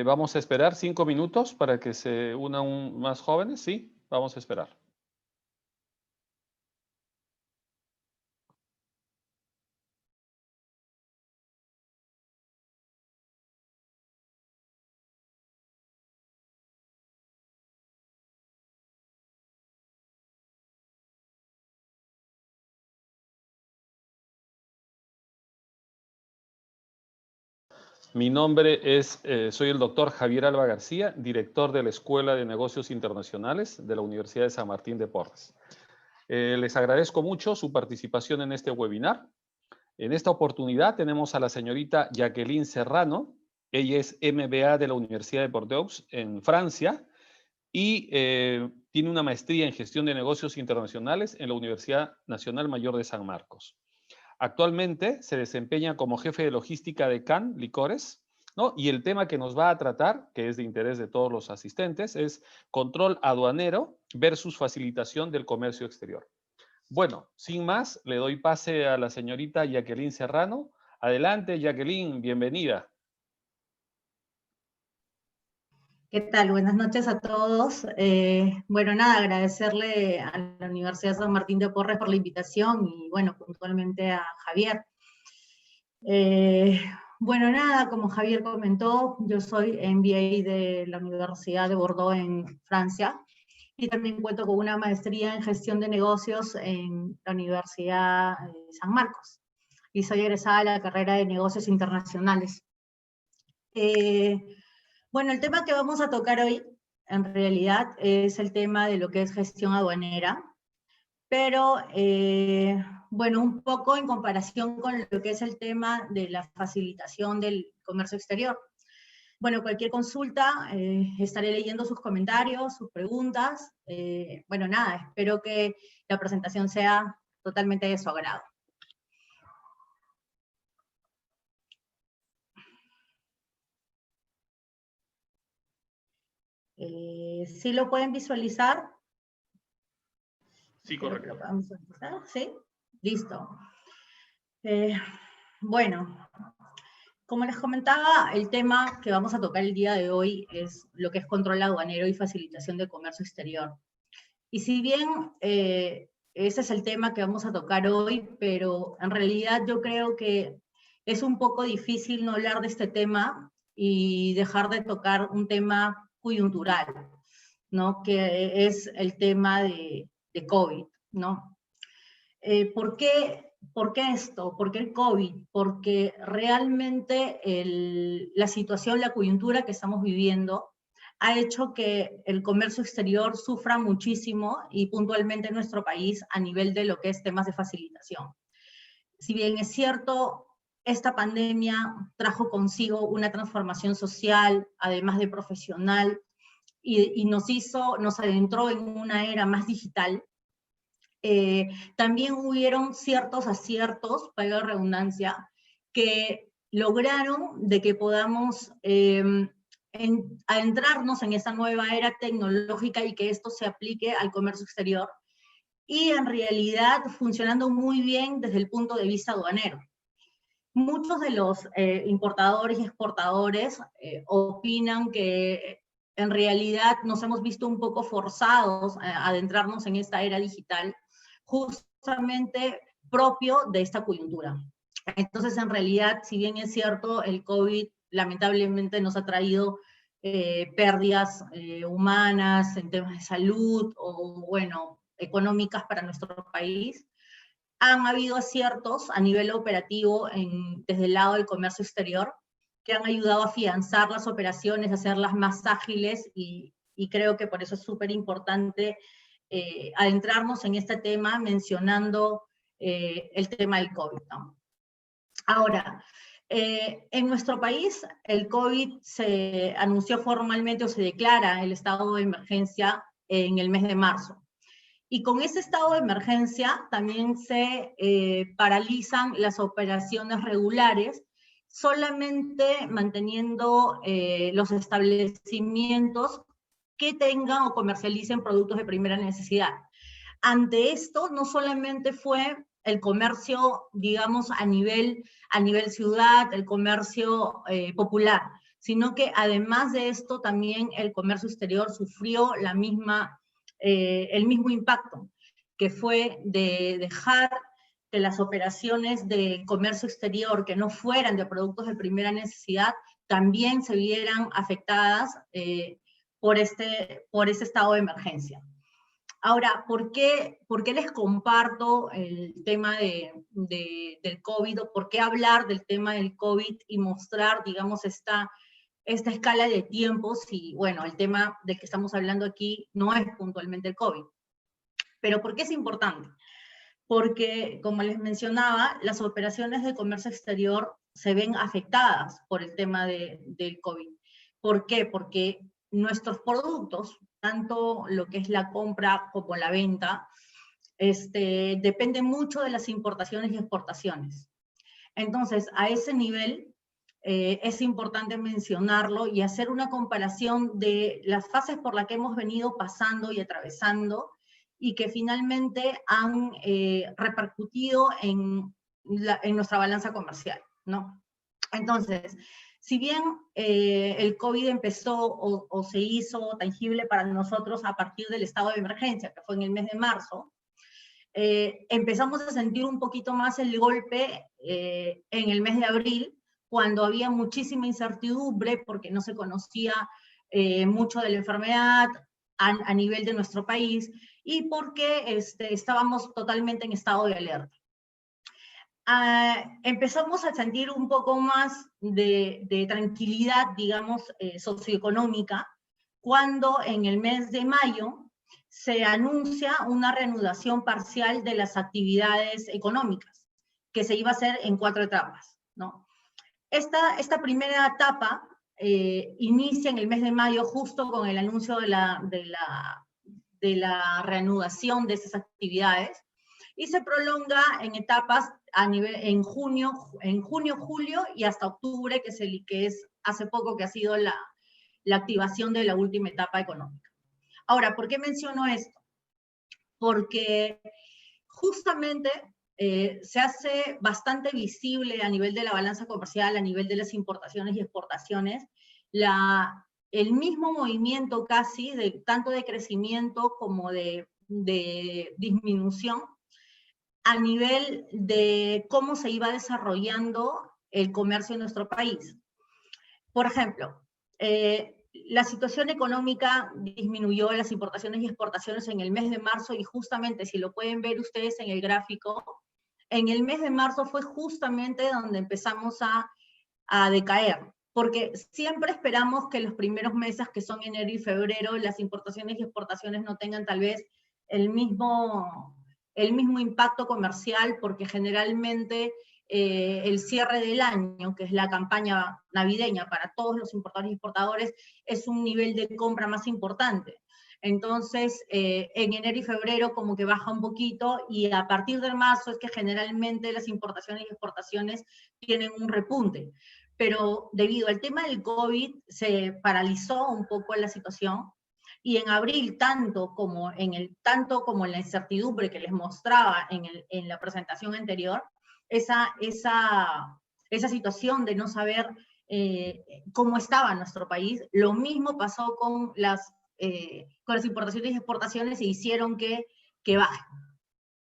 Vamos a esperar 5 minutos para que se unan más jóvenes. Sí, vamos a esperar. Mi nombre es, soy el doctor Javier Alba García, director de la Escuela de Negocios Internacionales de la Universidad de San Martín de Porres. Les agradezco mucho su participación en este webinar. En esta oportunidad tenemos a la señorita Jacqueline Serrano. Ella es MBA de la Universidad de Bordeaux en Francia y tiene una maestría en gestión de negocios internacionales en la Universidad Nacional Mayor de San Marcos. Actualmente se desempeña como jefe de logística de Can Licores, ¿no? Y el tema que nos va a tratar, que es de interés de todos los asistentes, es control aduanero versus facilitación del comercio exterior. Bueno, sin más, le doy pase a la señorita Jacqueline Serrano. Adelante, Jacqueline, bienvenida. ¿Qué tal? Buenas noches a todos. Bueno, nada, agradecerle a la Universidad San Martín de Porres por la invitación y, bueno, puntualmente a Javier. Bueno, nada, como Javier comentó, yo soy MBA de la Universidad de Bordeaux en Francia y también cuento con una maestría en gestión de negocios en la Universidad de San Marcos y soy egresada de la carrera de negocios internacionales. Bueno, el tema que vamos a tocar hoy, en realidad, es el tema de lo que es gestión aduanera, pero, bueno, un poco en comparación con lo que es el tema de la facilitación del comercio exterior. Bueno, cualquier consulta, estaré leyendo sus comentarios, sus preguntas. Bueno, nada, espero que la presentación sea totalmente de su agrado. ¿Sí lo pueden visualizar? Sí, correcto. ¿Sí? Listo. Bueno, como les comentaba, el tema que vamos a tocar el día de hoy es lo que es control aduanero y facilitación de comercio exterior. Y si bien ese es el tema que vamos a tocar hoy, pero en realidad yo creo que es un poco difícil no hablar de este tema y dejar de tocar un tema coyuntural, ¿no? Que es el tema de COVID, ¿no? ¿Por qué esto? ¿Por qué el COVID? Porque realmente la situación, la coyuntura que estamos viviendo ha hecho que el comercio exterior sufra muchísimo y puntualmente en nuestro país a nivel de lo que es temas de facilitación. Si bien es cierto, esta pandemia trajo consigo una transformación social, además de profesional, y nos adentró en una era más digital. También hubieron ciertos aciertos, para la redundancia, que lograron de que podamos adentrarnos en esa nueva era tecnológica y que esto se aplique al comercio exterior, y en realidad funcionando muy bien desde el punto de vista aduanero. Muchos de los importadores y exportadores opinan que en realidad nos hemos visto un poco forzados a adentrarnos en esta era digital, justamente propio de esta coyuntura. Entonces, en realidad, si bien es cierto, el COVID lamentablemente nos ha traído pérdidas humanas en temas de salud o, bueno, económicas para nuestro país, han habido aciertos a nivel operativo desde el lado del comercio exterior que han ayudado a afianzar las operaciones, a hacerlas más ágiles y creo que por eso es súper importante adentrarnos en este tema mencionando el tema del COVID, ¿no? Ahora, en nuestro país el COVID se anunció formalmente o se declara el estado de emergencia en el mes de marzo. Y con ese estado de emergencia también se paralizan las operaciones regulares, solamente manteniendo los establecimientos que tengan o comercialicen productos de primera necesidad. Ante esto, no solamente fue el comercio, digamos, a nivel ciudad, el comercio popular, sino que además de esto también el comercio exterior sufrió el mismo impacto, que fue de dejar que las operaciones de comercio exterior que no fueran de productos de primera necesidad también se vieran afectadas por este estado de emergencia. Ahora, ¿por qué les comparto el tema del COVID, o por qué hablar del tema del COVID y mostrar, digamos, esta escala de tiempos? Y bueno, el tema del que estamos hablando aquí no es puntualmente el COVID. Pero ¿por qué es importante? Porque, como les mencionaba, las operaciones de comercio exterior se ven afectadas por el tema del COVID. ¿Por qué? Porque nuestros productos, tanto lo que es la compra como la venta, dependen mucho de las importaciones y exportaciones. Entonces, a ese nivel, es importante mencionarlo y hacer una comparación de las fases por las que hemos venido pasando y atravesando, y que finalmente han repercutido en nuestra balanza comercial, ¿no? Entonces, si bien el COVID empezó o se hizo tangible para nosotros a partir del estado de emergencia, que fue en el mes de marzo, empezamos a sentir un poquito más el golpe en el mes de abril, cuando había muchísima incertidumbre porque no se conocía mucho de la enfermedad a nivel de nuestro país, y porque estábamos totalmente en estado de alerta. Empezamos a sentir un poco más de tranquilidad, digamos, socioeconómica, cuando en el mes de mayo se anuncia una reanudación parcial de las actividades económicas, que se iba a hacer en 4 etapas, ¿no? Esta primera etapa inicia en el mes de mayo, justo con el anuncio de la reanudación de esas actividades, y se prolonga en etapas en junio, julio y hasta octubre, que es hace poco que ha sido la activación de la última etapa económica. Ahora, ¿por qué menciono esto? Porque justamente se hace bastante visible a nivel de la balanza comercial, a nivel de las importaciones y exportaciones, el mismo movimiento casi, tanto de crecimiento como de disminución, a nivel de cómo se iba desarrollando el comercio en nuestro país. Por ejemplo, la situación económica disminuyó las importaciones y exportaciones en el mes de marzo, y justamente, si lo pueden ver ustedes en el gráfico, en el mes de marzo fue justamente donde empezamos a decaer, porque siempre esperamos que los primeros meses, que son enero y febrero, las importaciones y exportaciones no tengan tal vez el mismo impacto comercial, porque generalmente el cierre del año, que es la campaña navideña para todos los importadores y exportadores, es un nivel de compra más importante. Entonces, en enero y febrero como que baja un poquito, y a partir de marzo es que generalmente las importaciones y exportaciones tienen un repunte. Pero debido al tema del COVID se paralizó un poco la situación, y en abril, tanto como en la incertidumbre que les mostraba en la presentación anterior, esa situación de no saber cómo estaba nuestro país, lo mismo pasó con las importaciones y exportaciones, e hicieron que bajen,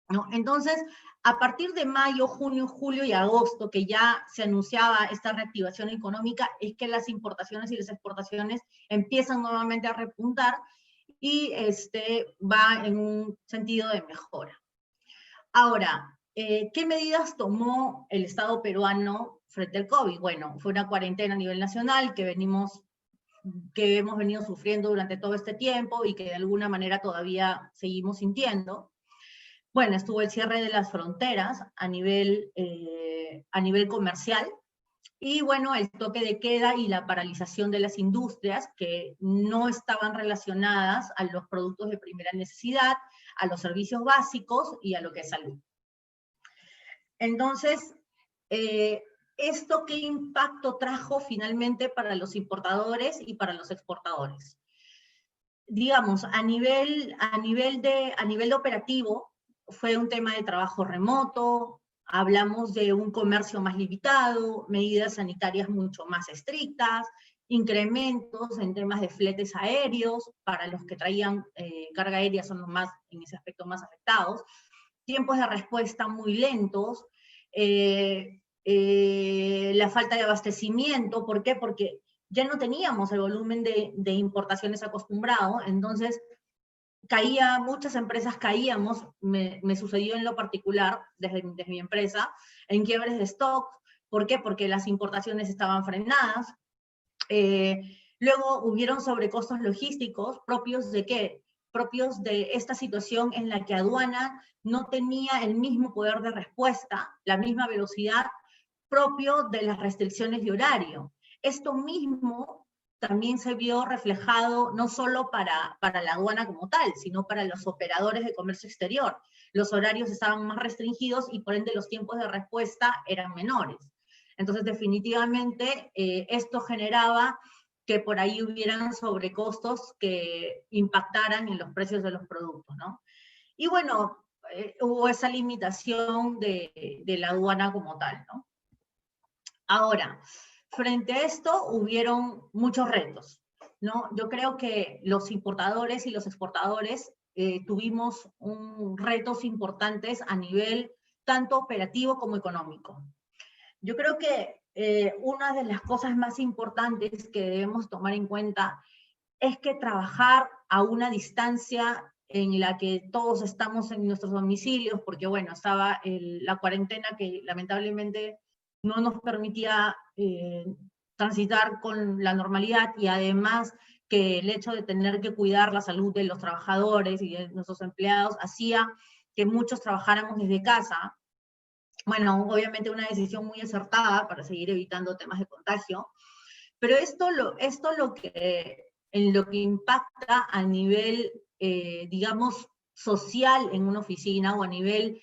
¿no? Entonces, a partir de mayo, junio, julio y agosto, que ya se anunciaba esta reactivación económica, es que las importaciones y las exportaciones empiezan nuevamente a repuntar, y va en un sentido de mejora. Ahora, ¿qué medidas tomó el Estado peruano frente al COVID? Bueno, fue una cuarentena a nivel nacional que hemos venido sufriendo durante todo este tiempo, y que de alguna manera todavía seguimos sintiendo. Bueno, estuvo el cierre de las fronteras a nivel comercial, y bueno, el toque de queda y la paralización de las industrias que no estaban relacionadas a los productos de primera necesidad, a los servicios básicos y a lo que es salud. Entonces, ¿esto qué impacto trajo finalmente para los importadores y para los exportadores? Digamos, a nivel de operativo, fue un tema de trabajo remoto, hablamos de un comercio más limitado, medidas sanitarias mucho más estrictas, incrementos en temas de fletes aéreos, para los que traían carga aérea son los más, en ese aspecto, más afectados, tiempos de respuesta muy lentos, la falta de abastecimiento. ¿Por qué? Porque ya no teníamos el volumen de importaciones acostumbrado, entonces muchas empresas caíamos, me sucedió en lo particular, desde mi empresa, en quiebres de stock. ¿Por qué? Porque las importaciones estaban frenadas. Luego hubieron sobrecostos logísticos, ¿propios de qué? Propios de esta situación en la que aduana no tenía el mismo poder de respuesta, la misma velocidad, propio de las restricciones de horario. Esto mismo también se vio reflejado no solo para la aduana como tal, sino para los operadores de comercio exterior. Los horarios estaban más restringidos y por ende los tiempos de respuesta eran menores. Entonces, definitivamente, esto generaba que por ahí hubieran sobrecostos que impactaran en los precios de los productos, ¿no? Y bueno, hubo esa limitación de la aduana como tal, ¿no? Ahora, frente a esto hubieron muchos retos, ¿no? Yo creo que los importadores y los exportadores tuvimos retos importantes a nivel tanto operativo como económico. Yo creo que una de las cosas más importantes que debemos tomar en cuenta es que trabajar a una distancia en la que todos estamos en nuestros domicilios, porque bueno, estaba la cuarentena que lamentablemente no nos permitía transitar con la normalidad, y además que el hecho de tener que cuidar la salud de los trabajadores y de nuestros empleados hacía que muchos trabajáramos desde casa. Bueno, obviamente una decisión muy acertada para seguir evitando temas de contagio, pero en lo que impacta a nivel, digamos, social en una oficina, o a nivel,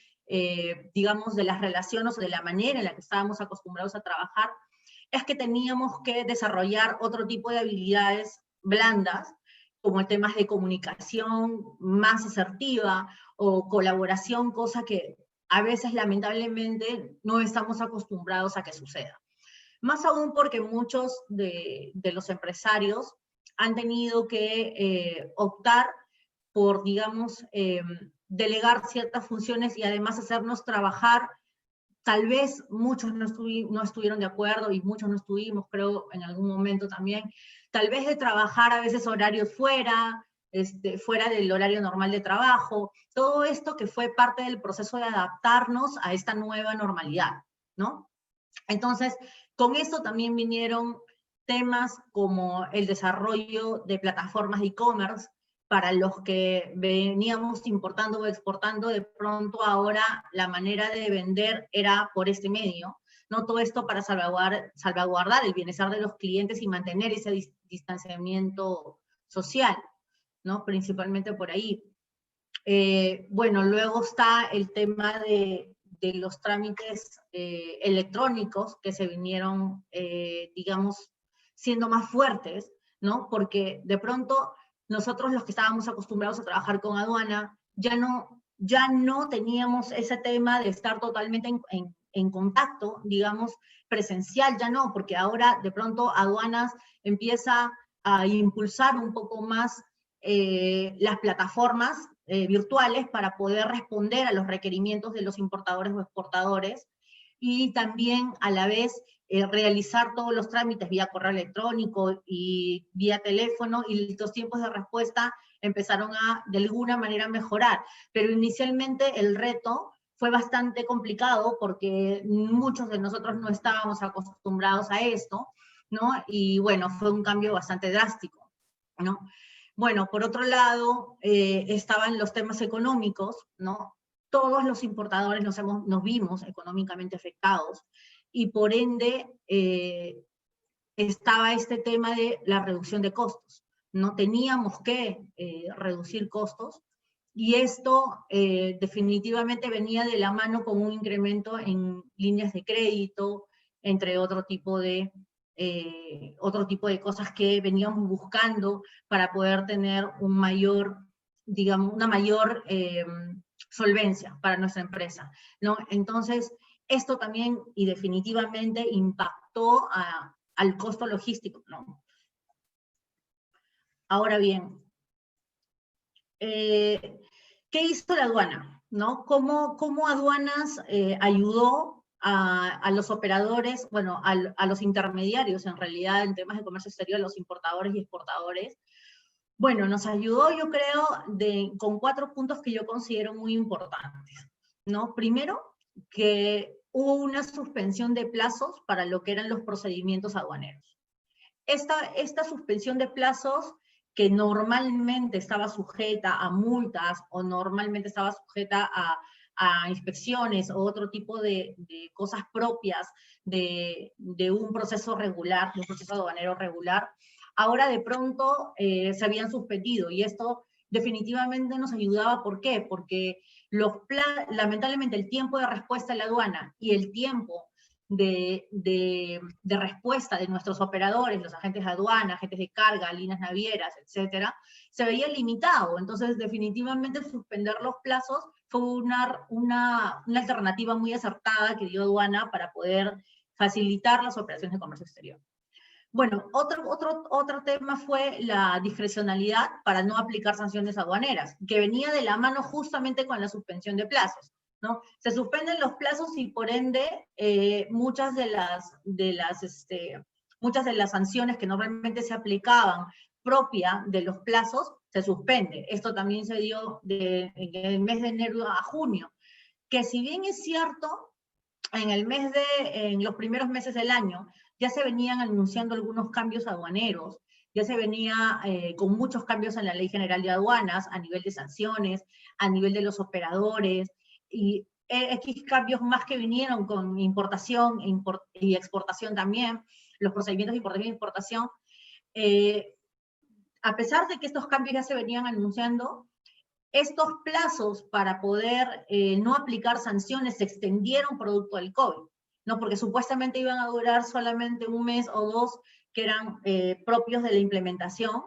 digamos, de las relaciones o de la manera en la que estábamos acostumbrados a trabajar, es que teníamos que desarrollar otro tipo de habilidades blandas, como el tema de comunicación más asertiva o colaboración, cosa que a veces lamentablemente no estamos acostumbrados a que suceda. Más aún porque muchos de los empresarios han tenido que optar por, digamos, delegar ciertas funciones y además hacernos trabajar. Tal vez muchos no estuvieron de acuerdo, y muchos no estuvimos, creo, en algún momento también, tal vez de trabajar a veces horarios fuera del horario normal de trabajo, todo esto que fue parte del proceso de adaptarnos a esta nueva normalidad, ¿no? Entonces, con esto también vinieron temas como el desarrollo de plataformas de e-commerce. Para los que veníamos importando o exportando, de pronto ahora la manera de vender era por este medio, ¿no? Todo esto para salvaguardar el bienestar de los clientes y mantener ese distanciamiento social, ¿no? Principalmente por ahí. Bueno, luego está el tema de los trámites electrónicos que se vinieron, digamos, siendo más fuertes, ¿no? Porque de pronto nosotros, los que estábamos acostumbrados a trabajar con aduana, ya no teníamos ese tema de estar totalmente en contacto, digamos, presencial, ya no, porque ahora de pronto aduanas empieza a impulsar un poco más las plataformas virtuales para poder responder a los requerimientos de los importadores o exportadores, y también a la vez realizar todos los trámites vía correo electrónico y vía teléfono, y los tiempos de respuesta empezaron a de alguna manera mejorar. Pero inicialmente el reto fue bastante complicado porque muchos de nosotros no estábamos acostumbrados a esto, ¿no? Y bueno, fue un cambio bastante drástico, ¿no? Bueno, por otro lado, estaban los temas económicos, ¿no? Todos los importadores nos vimos económicamente afectados, y por ende estaba este tema de la reducción de costos. No teníamos que reducir costos, y esto definitivamente venía de la mano con un incremento en líneas de crédito, entre otro tipo de cosas que veníamos buscando para poder tener una mayor solvencia para nuestra empresa, ¿no? Entonces, esto también y definitivamente impactó al costo logístico, ¿no? Ahora bien, ¿qué hizo la aduana? ¿No? ¿Cómo aduanas ayudó a los operadores, bueno, a los intermediarios en realidad en temas de comercio exterior, a los importadores y exportadores? Bueno, nos ayudó, yo creo, con 4 puntos que yo considero muy importantes, ¿no? Primero, que hubo una suspensión de plazos para lo que eran los procedimientos aduaneros. Esta suspensión de plazos, que normalmente estaba sujeta a multas o normalmente estaba sujeta a inspecciones o otro tipo de cosas propias de un proceso regular, de un proceso aduanero regular, ahora de pronto se habían suspendido, y esto definitivamente nos ayudaba. ¿Por qué? Porque lamentablemente el tiempo de respuesta a la aduana y el tiempo de respuesta de nuestros operadores, los agentes de aduana, agentes de carga, líneas navieras, etcétera, se veía limitado. Entonces, definitivamente, suspender los plazos fue una alternativa muy acertada que dio aduana para poder facilitar las operaciones de comercio exterior. Bueno, otro tema fue la discrecionalidad para no aplicar sanciones aduaneras, que venía de la mano justamente con la suspensión de plazos, ¿no? Se suspenden los plazos y por ende muchas de las sanciones que normalmente se aplicaban propia de los plazos se suspende. Esto también se dio en el mes de enero a junio, que si bien es cierto, en los primeros meses del año ya se venían anunciando algunos cambios aduaneros, ya se venía con muchos cambios en la Ley General de Aduanas, a nivel de sanciones, a nivel de los operadores, y X cambios más que vinieron con importación y exportación también, los procedimientos de importación y exportación. A pesar de que estos cambios ya se venían anunciando, estos plazos para poder no aplicar sanciones se extendieron producto del COVID, ¿no? Porque supuestamente iban a durar solamente un mes o 2, que eran propios de la implementación,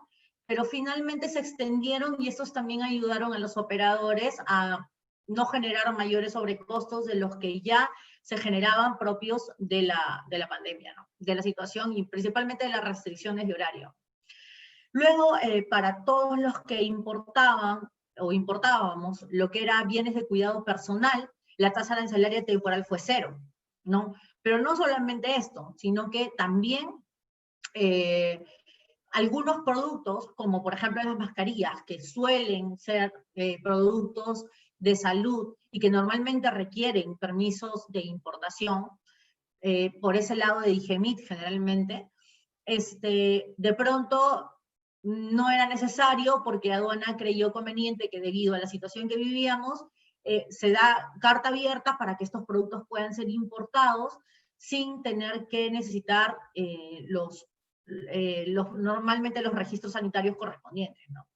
pero finalmente se extendieron, y estos también ayudaron a los operadores a no generar mayores sobrecostos de los que ya se generaban propios de la pandemia, ¿no? De la situación y principalmente de las restricciones de horario. Luego, para todos los que importaban o importábamos lo que era bienes de cuidado personal, la tasa arancelaria temporal fue 0, ¿no? Pero no solamente esto, sino que también algunos productos, como por ejemplo las mascarillas, que suelen ser productos de salud y que normalmente requieren permisos de importación, por ese lado de IGEMIT generalmente, de pronto no era necesario, porque aduana creyó conveniente que debido a la situación que vivíamos, se da carta abierta para que estos productos puedan ser importados sin tener que necesitar normalmente los registros sanitarios correspondientes, ¿no?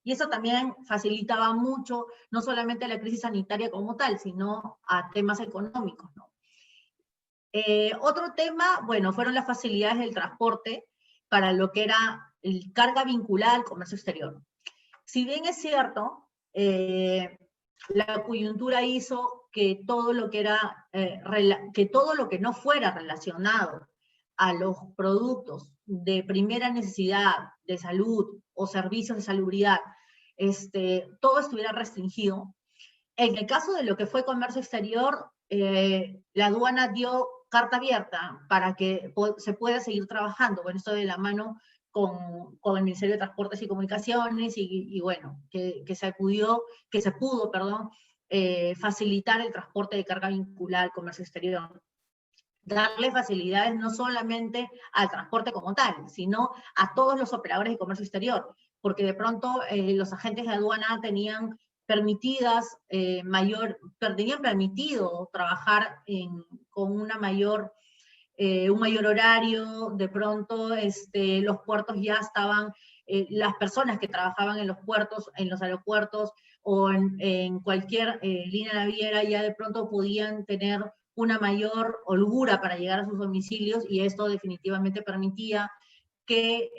Y eso también facilitaba mucho, no solamente la crisis sanitaria como tal, sino a temas económicos, ¿no? Otro tema, bueno, fueron las facilidades del transporte para lo que era el carga vinculada al comercio exterior. Si bien es cierto, la coyuntura hizo que todo lo que no fuera relacionado a los productos de primera necesidad, de salud o servicios de salubridad, todo estuviera restringido. En el caso de lo que fue comercio exterior, la aduana dio carta abierta para que se pueda seguir trabajando. Bueno, esto de la mano con el Ministerio de Transportes y Comunicaciones, y bueno, que se pudo, facilitar el transporte de carga vinculada al comercio exterior. Darle facilidades no solamente al transporte como tal, sino a todos los operadores de comercio exterior, porque de pronto los agentes de aduana tenían permitido trabajar con un mayor horario. De pronto los puertos ya estaban, las personas que trabajaban en los puertos, en los aeropuertos o en cualquier línea naviera, ya de pronto podían tener una mayor holgura para llegar a sus domicilios, y esto definitivamente permitía que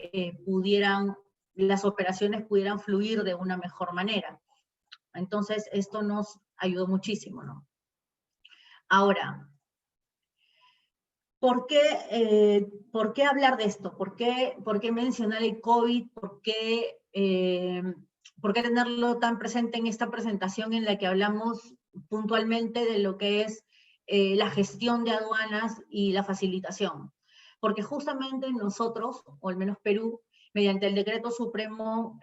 las operaciones pudieran fluir de una mejor manera. Entonces, esto nos ayudó muchísimo, ¿no? Ahora, ¿por qué hablar de esto? ¿Por qué mencionar el COVID? ¿Por qué tenerlo tan presente en esta presentación en la que hablamos puntualmente de lo que es la gestión de aduanas y la facilitación? Porque justamente nosotros, o al menos Perú, mediante el Decreto Supremo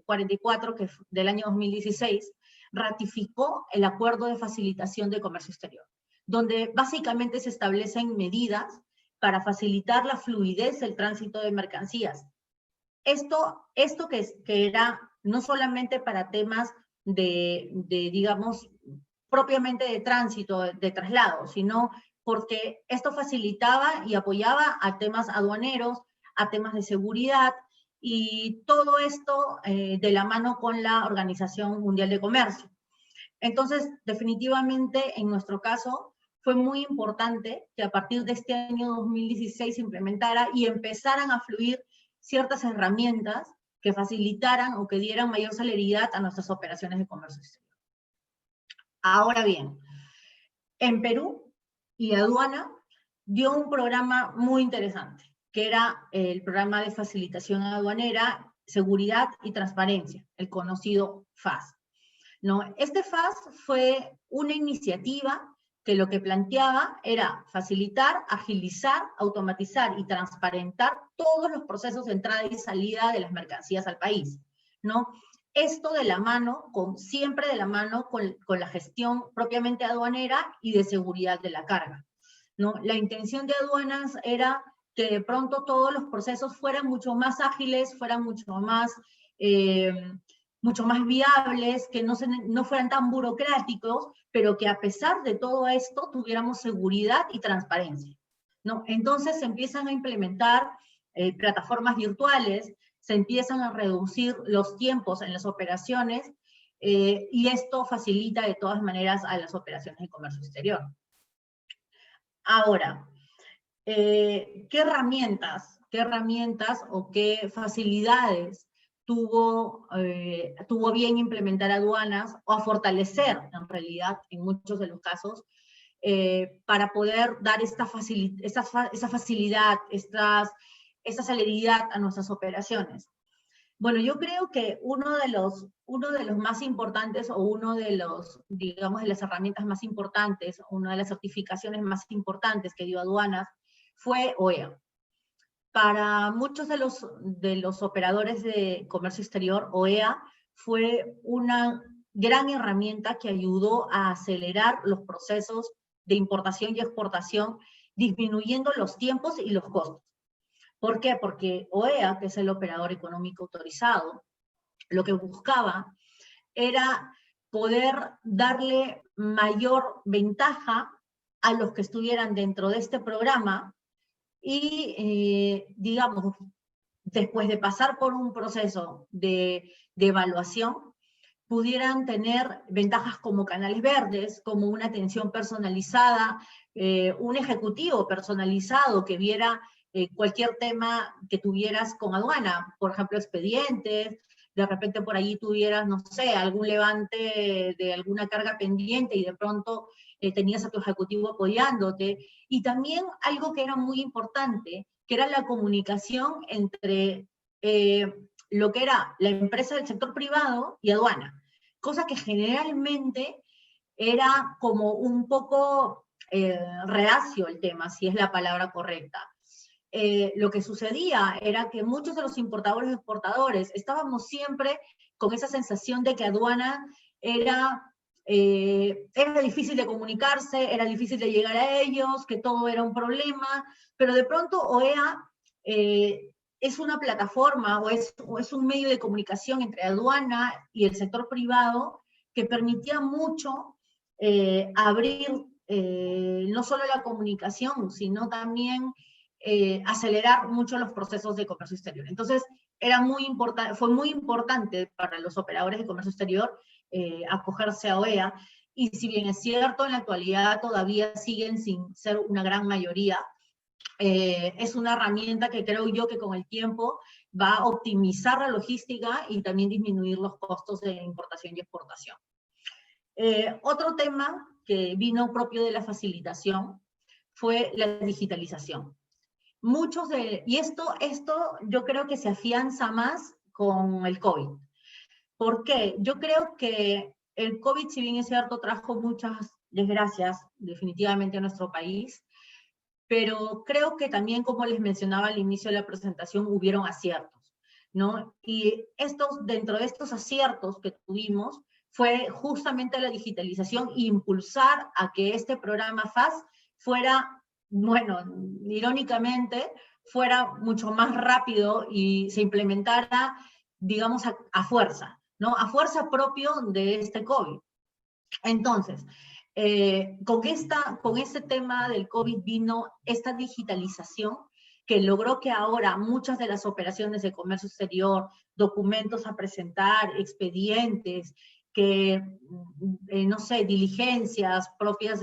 44 del año 2016, ratificó el Acuerdo de Facilitación de Comercio Exterior, donde básicamente se establecen medidas para facilitar la fluidez del tránsito de mercancías. Esto que era no solamente para temas digamos, propiamente de tránsito, de traslado, sino porque esto facilitaba y apoyaba a temas aduaneros, a temas de seguridad, y todo esto de la mano con la Organización Mundial de Comercio. Entonces, definitivamente, en nuestro caso, fue muy importante que a partir de este año 2016 se implementara y empezaran a fluir ciertas herramientas que facilitaran o que dieran mayor celeridad a nuestras operaciones de comercio exterior. Ahora bien, en Perú, y aduana dio un programa muy interesante, que era el programa de facilitación aduanera, seguridad y transparencia, el conocido FAS. ¿No? Este FAS fue una iniciativa que lo que planteaba era facilitar, agilizar, automatizar y transparentar todos los procesos de entrada y salida de las mercancías al país, ¿no? Esto de la mano, siempre de la mano con la gestión propiamente aduanera y de seguridad de la carga, ¿no? La intención de aduanas era que de pronto todos los procesos fueran mucho más ágiles, fueran mucho más viables, que no fueran tan burocráticos, pero que a pesar de todo esto tuviéramos seguridad y transparencia, ¿no? Entonces se empiezan a implementar plataformas virtuales, se empiezan a reducir los tiempos en las operaciones, y esto facilita de todas maneras a las operaciones de comercio exterior. Ahora, ¿qué herramientas o qué facilidades tuvo bien implementar aduanas, o a fortalecer, en realidad, en muchos de los casos, para poder dar esa facilidad, esa celeridad a nuestras operaciones? Bueno, yo creo que uno de los más importantes, o uno de los, digamos, de las herramientas más importantes, una de las certificaciones más importantes que dio aduanas, fue OEA. Para muchos de los operadores de comercio exterior, OEA fue una gran herramienta que ayudó a acelerar los procesos de importación y exportación, disminuyendo los tiempos y los costos. ¿Por qué? Porque OEA, que es el operador económico autorizado, lo que buscaba era poder darle mayor ventaja a los que estuvieran dentro de este programa y, digamos, después de pasar por un proceso de evaluación, pudieran tener ventajas como canales verdes, como una atención personalizada, un ejecutivo personalizado que viera cualquier tema que tuvieras con aduana, por ejemplo, expedientes, de repente por allí tuvieras, no sé, algún levante de alguna carga pendiente y de pronto tenías a tu ejecutivo apoyándote. Y también algo que era muy importante, que era la comunicación entre lo que era la empresa del sector privado y aduana, cosa que generalmente era como un poco reacio el tema, si es la palabra correcta. Lo que sucedía era que muchos de los importadores y exportadores estábamos siempre con esa sensación de que aduana era difícil de comunicarse, era difícil de llegar a ellos, que todo era un problema, pero de pronto OEA es una plataforma o es un medio de comunicación entre aduana y el sector privado que permitía mucho abrir no solo la comunicación, sino también acelerar mucho los procesos de comercio exterior. Entonces, fue muy importante para los operadores de comercio exterior acogerse a OEA, y si bien es cierto, en la actualidad todavía siguen sin ser una gran mayoría, es una herramienta que creo yo que con el tiempo va a optimizar la logística y también disminuir los costos de importación y exportación. Otro tema que vino propio de la facilitación fue la digitalización. Y esto yo creo que se afianza más con el COVID. ¿Por qué? Yo creo que el COVID, si bien es cierto, trajo muchas desgracias definitivamente a nuestro país, pero creo que también, como les mencionaba al inicio de la presentación, hubieron aciertos, ¿no? Y dentro de estos aciertos que tuvimos, fue justamente la digitalización e impulsar a que este programa FAS fuera, bueno, irónicamente, fuera mucho más rápido y se implementara, digamos, a fuerza, ¿no? A fuerza propio de este COVID. Entonces, con este tema del COVID vino esta digitalización que logró que ahora muchas de las operaciones de comercio exterior, documentos a presentar, expedientes, no sé, diligencias propias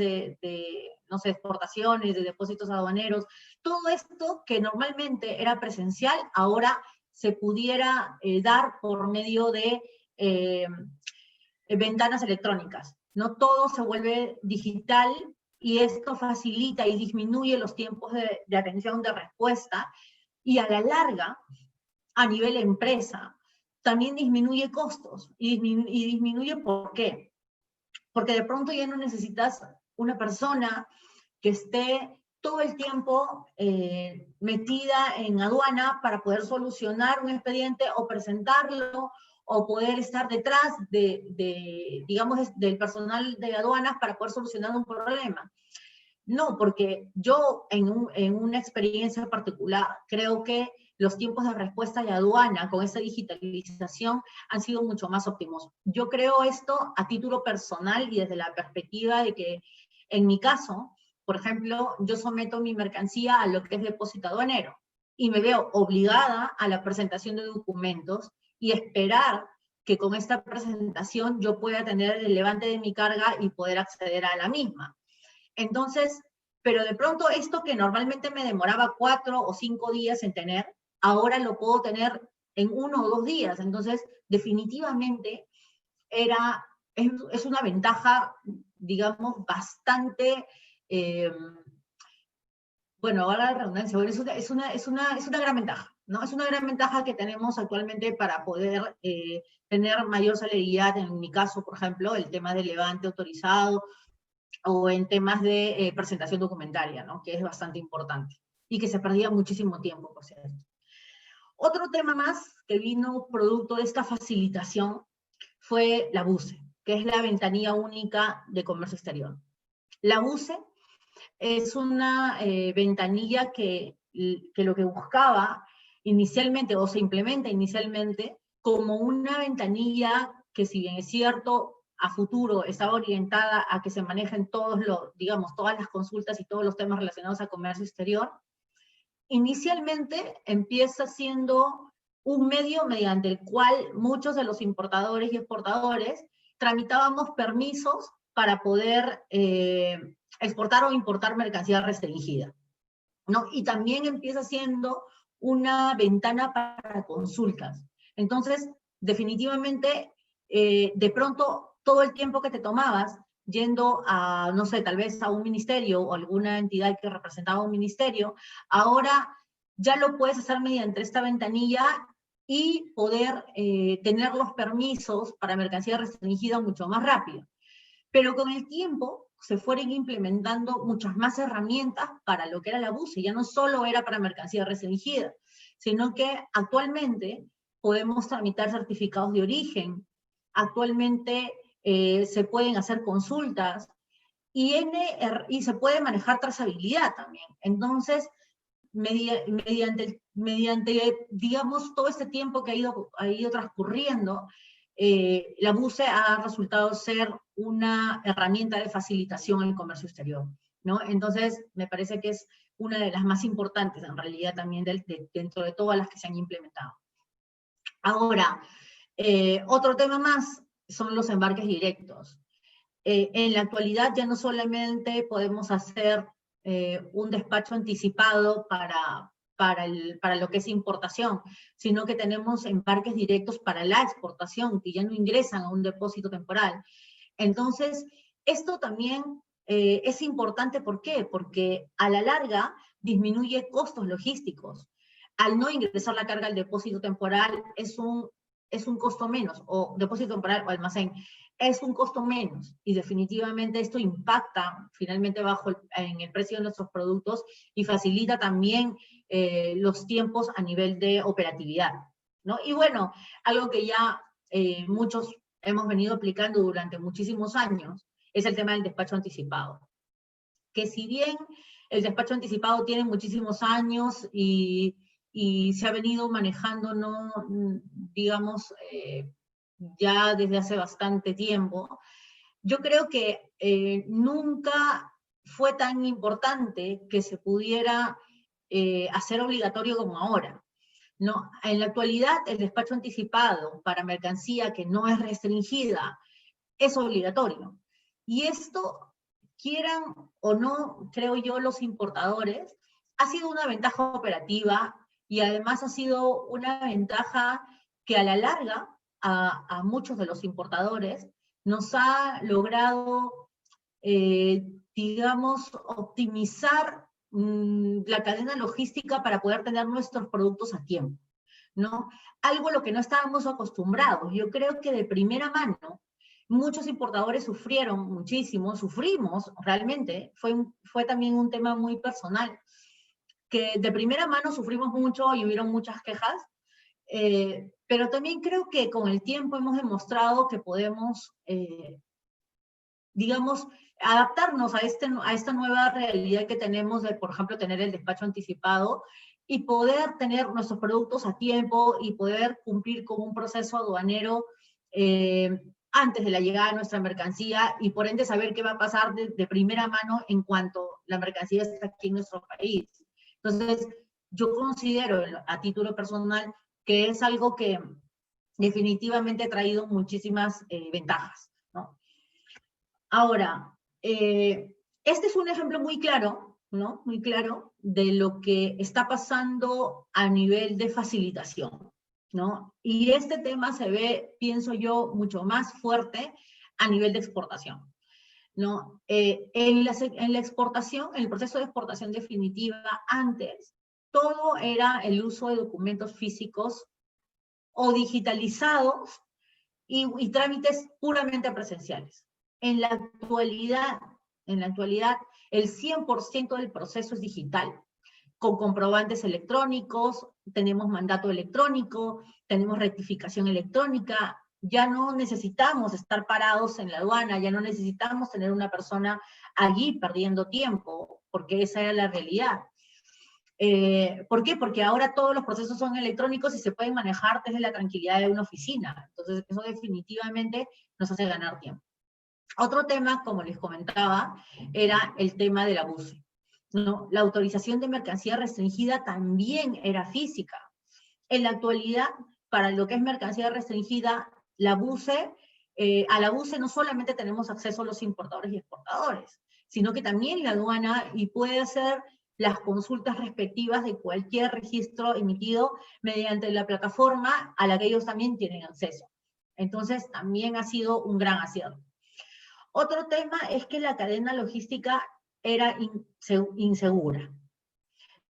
no sé, exportaciones, de depósitos aduaneros, todo esto que normalmente era presencial, ahora se pudiera dar por medio de ventanas electrónicas, ¿no? Todo se vuelve digital y esto facilita y disminuye los tiempos de atención, de respuesta, y a la larga, a nivel empresa, también disminuye costos. Y disminuye, ¿por qué? Porque de pronto ya no necesitas una persona que esté todo el tiempo metida en aduana para poder solucionar un expediente o presentarlo, o poder estar detrás digamos, del personal de aduanas para poder solucionar un problema. No, porque yo en una experiencia particular creo que los tiempos de respuesta de aduana con esa digitalización han sido mucho más óptimos. Yo creo esto a título personal y desde la perspectiva de que, en mi caso, por ejemplo, yo someto mi mercancía a lo que es depósito aduanero y me veo obligada a la presentación de documentos y esperar que con esta presentación yo pueda tener el levante de mi carga y poder acceder a la misma. Entonces, pero de pronto esto que normalmente me demoraba 4 o 5 días en tener, ahora lo puedo tener en 1 o 2 días. Entonces, definitivamente es una ventaja, digamos, bastante, bueno, ahora la redundancia, es una gran ventaja, ¿no? Es una gran ventaja que tenemos actualmente para poder tener mayor celeridad, en mi caso, por ejemplo, el tema del levante autorizado, o en temas de presentación documentaria, ¿no? Que es bastante importante, y que se perdía muchísimo tiempo, por cierto. Otro tema más que vino producto de esta facilitación fue la BUCE, que es la Ventanilla Única de Comercio Exterior. La BUCE es una ventanilla que lo que buscaba inicialmente, o se implementa inicialmente, como una ventanilla que, si bien es cierto, a futuro estaba orientada a que se manejen digamos, todas las consultas y todos los temas relacionados a comercio exterior, inicialmente empieza siendo un medio mediante el cual muchos de los importadores y exportadores tramitábamos permisos para poder exportar o importar mercancía restringida, ¿no? Y también empieza siendo una ventana para consultas. Entonces, definitivamente, de pronto, todo el tiempo que te tomabas yendo a, no sé, tal vez a un ministerio o alguna entidad que representaba un ministerio, ahora ya lo puedes hacer mediante esta ventanilla y poder tener los permisos para mercancía restringida mucho más rápido. Pero con el tiempo se fueron implementando muchas más herramientas para lo que era la BUCE. Ya no solo era para mercancía restringida, sino que actualmente podemos tramitar certificados de origen, actualmente se pueden hacer consultas y se puede manejar trazabilidad también. Entonces, mediante, digamos, todo este tiempo que ha ido transcurriendo, la BUCE ha resultado ser una herramienta de facilitación en el comercio exterior, ¿no? Entonces, me parece que es una de las más importantes, en realidad, también dentro de todas las que se han implementado. Ahora, otro tema más son los embarques directos. En la actualidad ya no solamente podemos hacer un despacho anticipado para lo que es importación, sino que tenemos embarques directos para la exportación, que ya no ingresan a un depósito temporal. Entonces, esto también es importante. ¿Por qué? Porque a la larga disminuye costos logísticos. Al no ingresar la carga al depósito temporal es un costo menos, o depósito temporal o almacén, es un costo menos, y definitivamente esto impacta finalmente en el precio de nuestros productos y facilita también los tiempos a nivel de operatividad, ¿no? Y bueno, algo que ya muchos hemos venido aplicando durante muchísimos años es el tema del despacho anticipado. Que si bien el despacho anticipado tiene muchísimos años y se ha venido manejando, ¿no? Digamos, ya desde hace bastante tiempo, yo creo que nunca fue tan importante que se pudiera hacer obligatorio como ahora, ¿no? En la actualidad, el despacho anticipado para mercancía que no es restringida es obligatorio. Y esto, quieran o no, creo yo, los importadores, ha sido una ventaja operativa y además ha sido una ventaja que a la larga a muchos de los importadores nos ha logrado, digamos, optimizar la cadena logística para poder tener nuestros productos a tiempo, ¿no? Algo a lo que no estábamos acostumbrados. Yo creo que de primera mano, muchos importadores sufrieron muchísimo, sufrimos realmente, fue también un tema muy personal, que de primera mano sufrimos mucho y hubieron muchas quejas, pero también creo que con el tiempo hemos demostrado que podemos, digamos, adaptarnos a esta nueva realidad que tenemos de, por ejemplo, tener el despacho anticipado y poder tener nuestros productos a tiempo y poder cumplir con un proceso aduanero antes de la llegada de nuestra mercancía, y por ende saber qué va a pasar de primera mano en cuanto la mercancía está aquí en nuestro país. Entonces, yo considero a título personal que es algo que definitivamente ha traído muchísimas ventajas, ¿no? Ahora, este es un ejemplo muy claro, ¿no? Muy claro de lo que está pasando a nivel de facilitación, ¿no? Y este tema se ve, pienso yo, mucho más fuerte a nivel de exportación, ¿no? En la exportación, en el proceso de exportación definitiva, antes, todo era el uso de documentos físicos o digitalizados y trámites puramente presenciales. En la actualidad, el 100% del proceso es digital, con comprobantes electrónicos, tenemos mandato electrónico, tenemos rectificación electrónica, ya no necesitamos estar parados en la aduana, ya no necesitamos tener una persona allí perdiendo tiempo, porque esa era la realidad. ¿Por qué? Porque ahora todos los procesos son electrónicos y se pueden manejar desde la tranquilidad de una oficina. Entonces, eso definitivamente nos hace ganar tiempo. Otro tema, como les comentaba, era el tema del abuso, ¿no? La autorización de mercancía restringida también era física. En la actualidad, para lo que es mercancía restringida, al abuse no solamente tenemos acceso a los importadores y exportadores, sino que también la aduana y puede hacer las consultas respectivas de cualquier registro emitido mediante la plataforma a la que ellos también tienen acceso. Entonces, también ha sido un gran acierto. Otro tema es que la cadena logística era insegura,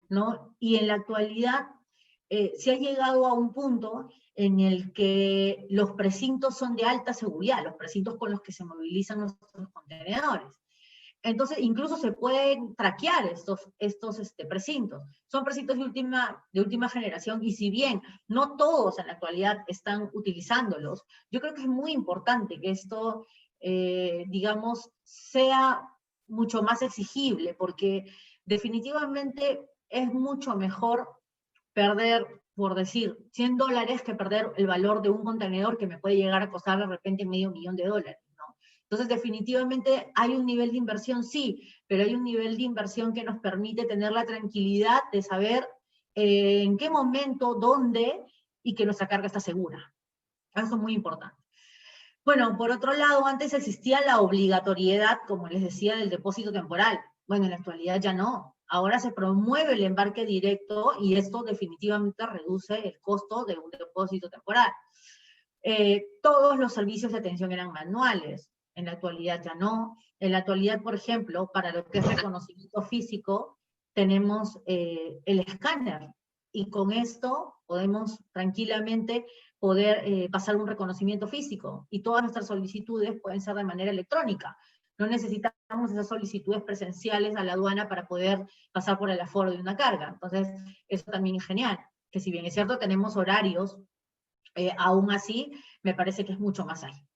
¿no? Y en la actualidad se ha llegado a un punto en el que los precintos son de alta seguridad, los precintos con los que se movilizan nuestros contenedores. Entonces, incluso se pueden traquear estos precintos. Son precintos de última generación, y si bien no todos en la actualidad están utilizándolos, yo creo que es muy importante que esto, digamos, sea mucho más exigible, porque definitivamente es mucho mejor perder, por decir, $100 que perder el valor de un contenedor que me puede llegar a costar de repente $500,000. Entonces, definitivamente hay un nivel de inversión, sí, pero hay un nivel de inversión que nos permite tener la tranquilidad de saber en qué momento, dónde, y que nuestra carga está segura. Eso es muy importante. Bueno, por otro lado, antes existía la obligatoriedad, como les decía, del depósito temporal. Bueno, en la actualidad ya no. Ahora se promueve el embarque directo y esto definitivamente reduce el costo de un depósito temporal. Todos los servicios de atención eran manuales. en la actualidad ya no. En la actualidad, por ejemplo, para lo que es reconocimiento físico, tenemos el escáner, y con esto podemos tranquilamente poder pasar un reconocimiento físico, y todas nuestras solicitudes pueden ser de manera electrónica. No necesitamos esas solicitudes presenciales a la aduana para poder pasar por el aforo de una carga. Entonces, eso también es genial, que si bien es cierto tenemos horarios, aún así me parece que es mucho más ágil,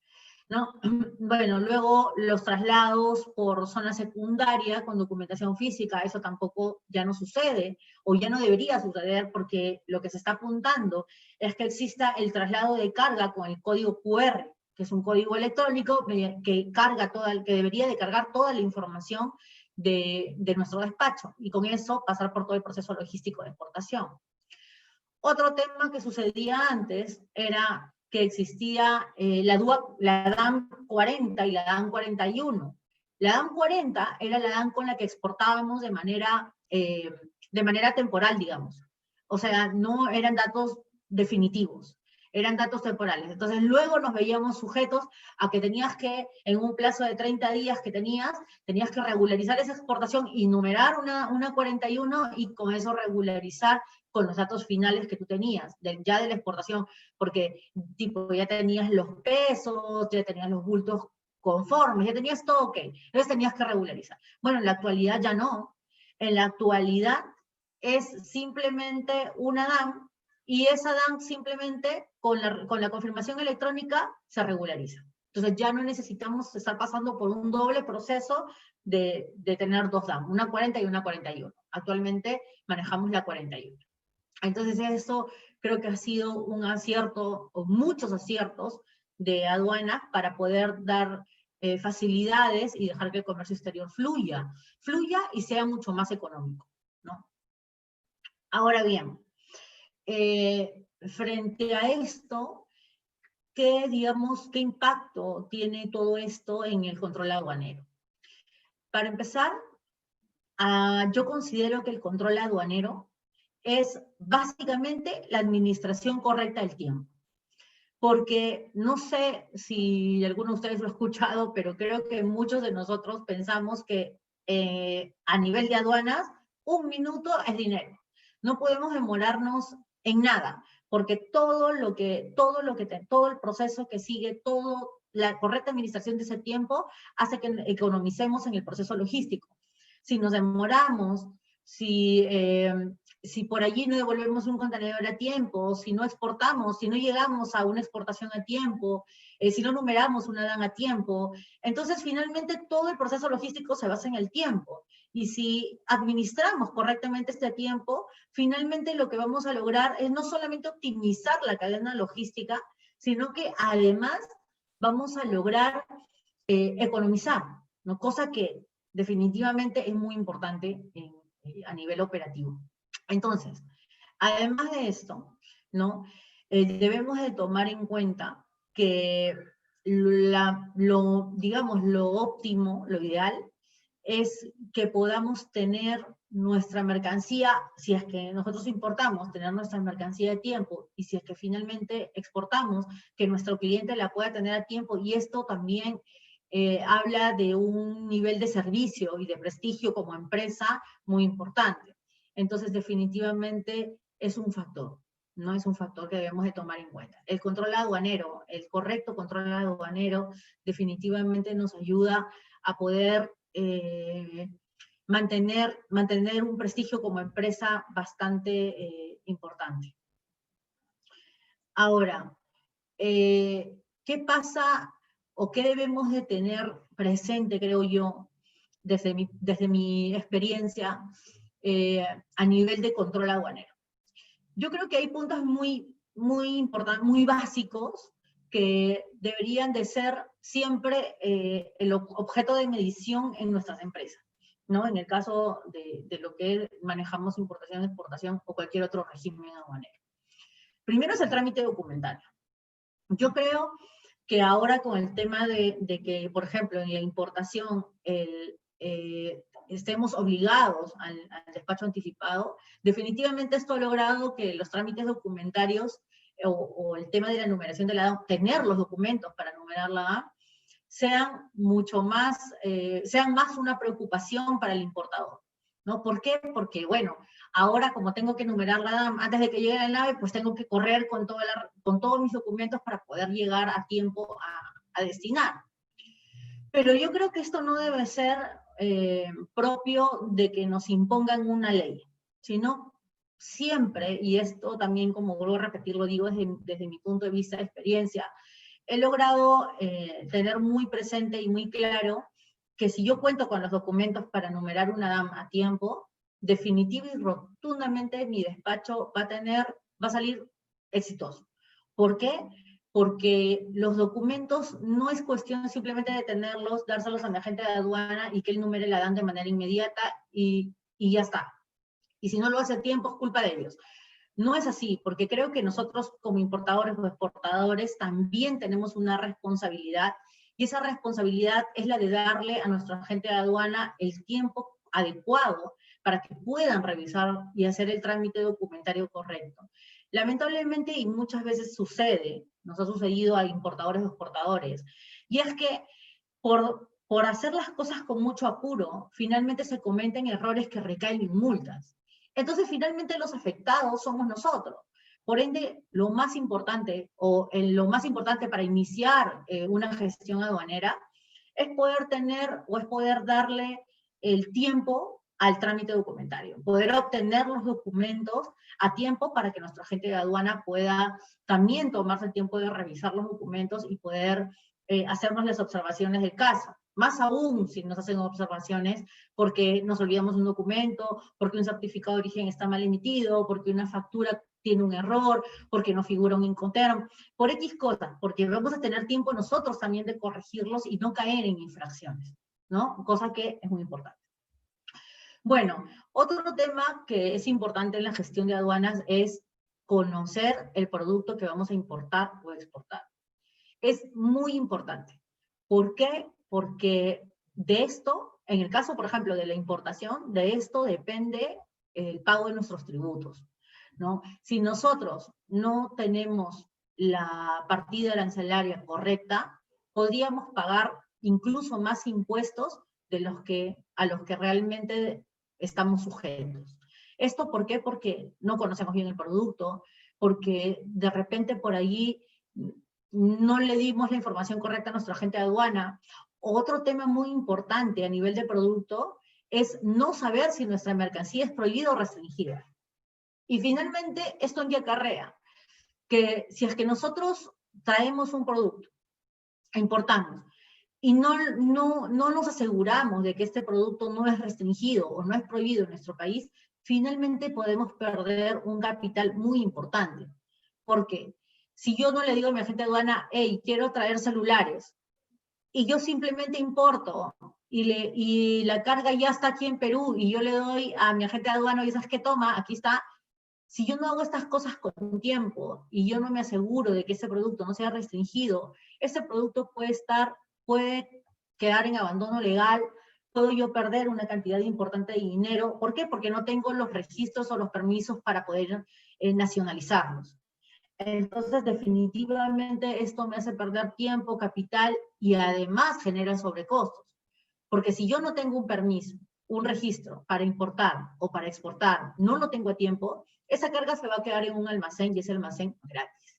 ¿no? Bueno, luego los traslados por zona secundaria con documentación física, eso tampoco ya no sucede, o ya no debería suceder, porque lo que se está apuntando es que exista el traslado de carga con el código QR, que es un código electrónico que que debería de cargar toda la información de nuestro despacho, y con eso pasar por todo el proceso logístico de exportación. Otro tema que sucedía antes era que existía la DAM 40 y la DAM 41. La DAM 40 era la DAM con la que exportábamos de manera temporal, digamos. O sea, no eran datos definitivos, eran datos temporales. Entonces luego nos veíamos sujetos a que tenías que, en un plazo de 30 días que tenías que regularizar esa exportación y numerar una 41, y con eso regularizar con los datos finales que tú tenías, ya de la exportación, porque tipo, ya tenías los pesos, ya tenías los bultos conformes, ya tenías todo ok, entonces tenías que regularizar. Bueno, en la actualidad ya no, en la actualidad es simplemente una DAM, y esa DAM simplemente con la confirmación electrónica se regulariza. Entonces ya no necesitamos estar pasando por un doble proceso de tener dos DAM, una 40 y una 41. Actualmente manejamos la 41. Entonces eso creo que ha sido un acierto, o muchos aciertos de aduanas para poder dar facilidades y dejar que el comercio exterior fluya y sea mucho más económico, ¿no? Ahora bien, frente a esto, ¿qué impacto tiene todo esto en el control aduanero? Para empezar, yo considero que el control aduanero es básicamente la administración correcta del tiempo. Porque no sé si alguno de ustedes lo ha escuchado, pero creo que muchos de nosotros pensamos que a nivel de aduanas, 1 minuto es dinero. No podemos demorarnos en nada, porque todo el proceso que sigue, la correcta administración de ese tiempo hace que economicemos en el proceso logístico. Si nos demoramos, si por allí no devolvemos un contenedor a tiempo, si no exportamos, si no llegamos a una exportación a tiempo, si no numeramos una DAN a tiempo, entonces finalmente todo el proceso logístico se basa en el tiempo. Y si administramos correctamente este tiempo, finalmente lo que vamos a lograr es no solamente optimizar la cadena logística, sino que además vamos a lograr economizar, ¿no? Cosa que definitivamente es muy importante a nivel operativo. Entonces, además de esto, ¿no? Debemos de tomar en cuenta que lo óptimo, lo ideal, es que podamos tener nuestra mercancía, si es que nosotros importamos, tener nuestra mercancía de tiempo, y si es que finalmente exportamos, que nuestro cliente la pueda tener a tiempo, y esto también habla de un nivel de servicio y de prestigio como empresa muy importante. Entonces, definitivamente es un factor, ¿no? Es un factor que debemos de tomar en cuenta. El control aduanero, el correcto control aduanero, definitivamente nos ayuda a poder mantener un prestigio como empresa bastante importante. Ahora, ¿qué pasa o qué debemos de tener presente, creo yo, desde mi experiencia a nivel de control aduanero? Yo creo que hay puntos muy importantes, muy básicos, que deberían de ser siempre el objeto de medición en nuestras empresas, ¿no? En el caso de lo que manejamos importación, exportación o cualquier otro régimen aduanero. Primero es el trámite documentario. Yo creo que ahora con el tema de que, por ejemplo, en la importación estemos obligados al despacho anticipado, definitivamente esto ha logrado que los trámites documentarios o el tema de la numeración de la DAM, tener los documentos para numerar la DAM, sean mucho más, sean más una preocupación para el importador, ¿no? ¿Por qué? Porque, bueno, ahora como tengo que numerar la DAM antes de que llegue la nave, pues tengo que correr con todos mis documentos para poder llegar a tiempo a destinar. Pero yo creo que esto no debe ser propio de que nos impongan una ley, sino siempre, y esto también, como vuelvo a repetir, lo digo desde mi punto de vista de experiencia, he logrado tener muy presente y muy claro que si yo cuento con los documentos para numerar una DAM a tiempo, definitiva y rotundamente mi despacho va a salir exitoso. ¿Por qué? Porque los documentos no es cuestión simplemente de tenerlos, dárselos a mi agente de aduana y que él numere la DAM de manera inmediata y ya está. Y si no lo hace a tiempo, es culpa de ellos. No es así, porque creo que nosotros como importadores o exportadores también tenemos una responsabilidad, y esa responsabilidad es la de darle a nuestro agente de aduana el tiempo adecuado para que puedan revisar y hacer el trámite documentario correcto. Lamentablemente, y muchas veces sucede, nos ha sucedido a importadores o exportadores, y es que por hacer las cosas con mucho apuro, finalmente se cometen errores que recaen en multas. Entonces, finalmente los afectados somos nosotros. Por ende, lo más importante, lo más importante para iniciar una gestión aduanera, es poder tener o es poder darle el tiempo al trámite documentario, poder obtener los documentos a tiempo para que nuestro agente de aduana pueda también tomarse el tiempo de revisar los documentos y poder hacernos las observaciones del caso. Más aún si nos hacen observaciones porque nos olvidamos un documento, porque un certificado de origen está mal emitido, porque una factura tiene un error, porque no figura un Incoterm, por X cosas, porque vamos a tener tiempo nosotros también de corregirlos y no caer en infracciones, ¿no? Cosa que es muy importante. Bueno, otro tema que es importante en la gestión de aduanas es conocer el producto que vamos a importar o exportar. Es muy importante. ¿Por qué? Porque de esto, en el caso, por ejemplo, de la importación, de esto depende el pago de nuestros tributos, ¿no? Si nosotros no tenemos la partida arancelaria correcta, podríamos pagar incluso más impuestos a los que realmente estamos sujetos. ¿Esto por qué? Porque no conocemos bien el producto, porque de repente por allí no le dimos la información correcta a nuestro agente de aduana. Otro tema muy importante a nivel de producto es no saber si nuestra mercancía es prohibida o restringida. Y finalmente, esto acarrea que si es que nosotros traemos un producto, importamos, y no nos aseguramos de que este producto no es restringido o no es prohibido en nuestro país, finalmente podemos perder un capital muy importante. ¿Por qué? Si yo no le digo a mi agente de aduana, hey, quiero traer celulares, y yo simplemente importo, y la carga ya está aquí en Perú, y yo le doy a mi agente de aduana, y sabes qué, toma, aquí está. Si yo no hago estas cosas con tiempo, y yo no me aseguro de que ese producto no sea restringido, ese producto puede quedar en abandono legal, puedo yo perder una cantidad importante de dinero. ¿Por qué? Porque no tengo los registros o los permisos para poder nacionalizarlos. Entonces, definitivamente esto me hace perder tiempo, capital y además genera sobrecostos. Porque si yo no tengo un permiso, un registro para importar o para exportar, no lo tengo a tiempo, esa carga se va a quedar en un almacén y ese almacén gratis.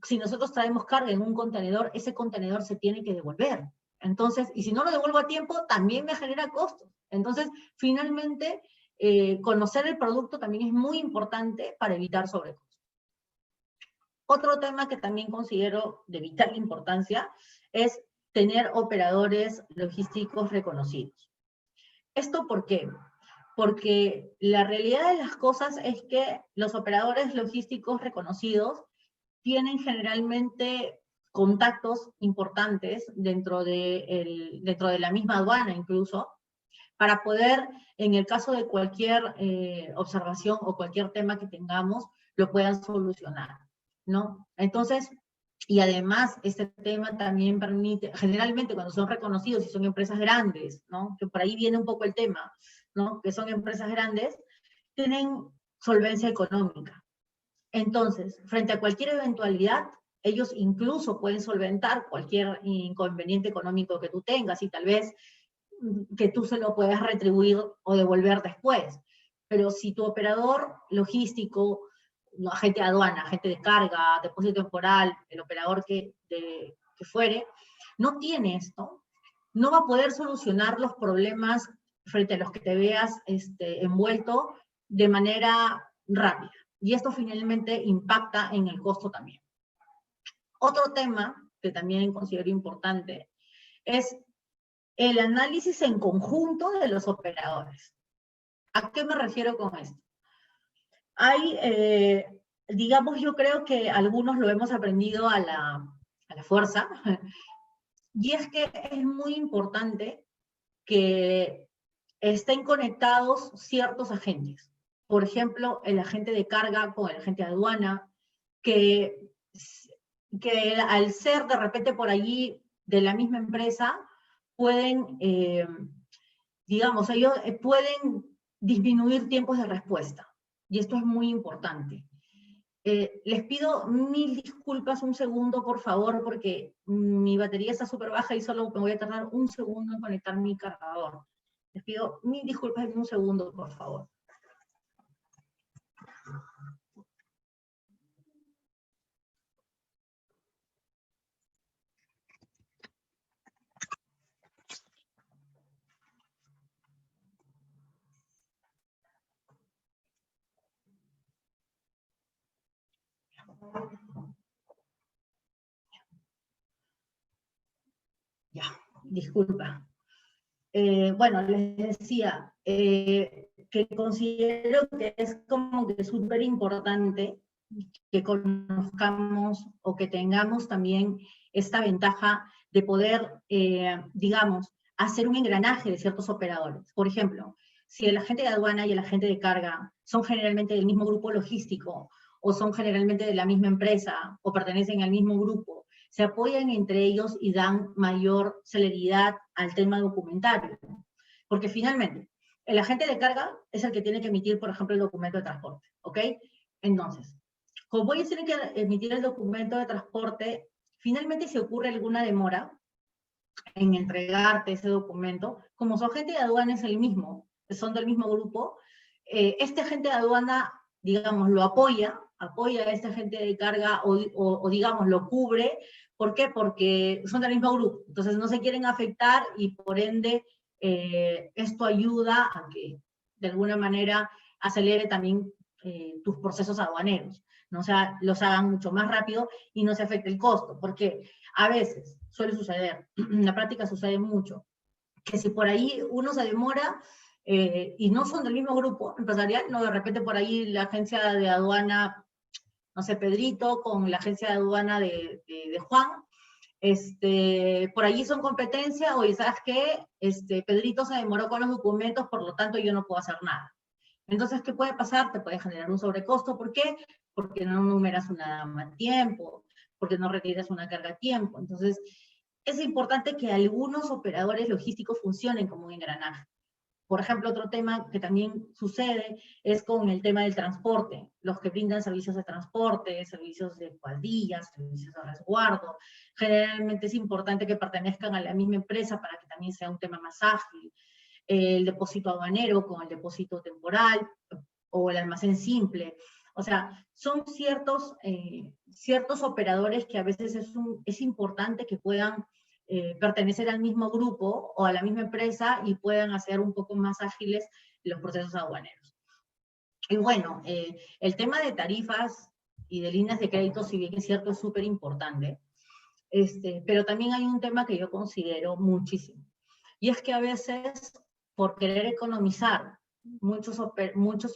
Si nosotros traemos carga en un contenedor, ese contenedor se tiene que devolver. Entonces, y si no lo devuelvo a tiempo, también me genera costos. Entonces, finalmente, conocer el producto también es muy importante para evitar sobrecostos. Otro tema que también considero de vital importancia es tener operadores logísticos reconocidos. ¿Esto por qué? Porque la realidad de las cosas es que los operadores logísticos reconocidos tienen generalmente contactos importantes dentro de la misma aduana incluso, para poder, en el caso de cualquier observación o cualquier tema que tengamos, lo puedan solucionar, ¿no? Entonces, y además, este tema también permite, generalmente cuando son reconocidos y son empresas grandes, ¿no? Que por ahí viene un poco el tema, ¿no? Que son empresas grandes, tienen solvencia económica. Entonces, frente a cualquier eventualidad, ellos incluso pueden solventar cualquier inconveniente económico que tú tengas y tal vez que tú se lo puedas retribuir o devolver después. Pero si tu operador logístico, agente de aduana, agente de carga, depósito temporal, el operador que fuere, no tiene esto, no va a poder solucionar los problemas frente a los que te veas envuelto de manera rápida. Y esto finalmente impacta en el costo también. Otro tema que también considero importante es el análisis en conjunto de los operadores. ¿A qué me refiero con esto? Hay, digamos, yo creo que algunos lo hemos aprendido a la fuerza, y es que es muy importante que estén conectados ciertos agentes. Por ejemplo, el agente de carga con el agente de aduana, que al ser de repente por allí de la misma empresa, pueden, digamos, ellos pueden disminuir tiempos de respuesta. Y esto es muy importante. Les pido mil disculpas, un segundo, por favor, porque mi batería está súper baja y solo me voy a tardar un segundo en conectar mi cargador. Les pido mil disculpas en un segundo, por favor. Ya, disculpa. Bueno, les decía que considero que es como que súper importante que conozcamos o que tengamos también esta ventaja de poder, digamos, hacer un engranaje de ciertos operadores. Por ejemplo, si el agente de aduana y el agente de carga son generalmente del mismo grupo logístico, o son generalmente de la misma empresa, o pertenecen al mismo grupo, se apoyan entre ellos y dan mayor celeridad al tema documentario. Porque finalmente, el agente de carga es el que tiene que emitir, por ejemplo, el documento de transporte, ¿ok? Entonces, como ellos tienen que emitir el documento de transporte, finalmente si ocurre alguna demora en entregarte ese documento, como su agente de aduana es el mismo, son del mismo grupo, este agente de aduana, digamos, lo apoya a este agente de carga o digamos, lo cubre. ¿Por qué? Porque son del mismo grupo, entonces no se quieren afectar y por ende esto ayuda a que de alguna manera acelere también tus procesos aduaneros, ¿no? O sea, los hagan mucho más rápido y no se afecte el costo, porque a veces suele suceder, en la práctica sucede mucho, que si por ahí uno se demora y no son del mismo grupo empresarial, no, de repente por ahí la agencia de aduana, no sé, Pedrito con la agencia de aduana de Juan, por allí son competencia, oye, ¿sabes qué? Pedrito se demoró con los documentos, por lo tanto yo no puedo hacer nada. Entonces, ¿qué puede pasar? Te puede generar un sobrecosto. ¿Por qué? Porque no numeras una dama a tiempo, porque no retiras una carga a tiempo. Entonces, es importante que algunos operadores logísticos funcionen como un engranaje. Por ejemplo, otro tema que también sucede es con el tema del transporte. Los que brindan servicios de transporte, servicios de cuadrillas, servicios de resguardo. Generalmente es importante que pertenezcan a la misma empresa para que también sea un tema más ágil. El depósito aduanero con el depósito temporal o el almacén simple. O sea, son ciertos operadores que a veces es importante que puedan pertenecer al mismo grupo o a la misma empresa y puedan hacer un poco más ágiles los procesos aduaneros. Y bueno, el tema de tarifas y de líneas de crédito, si bien es cierto, es súper importante, pero también hay un tema que yo considero muchísimo. Y es que a veces, por querer economizar, muchos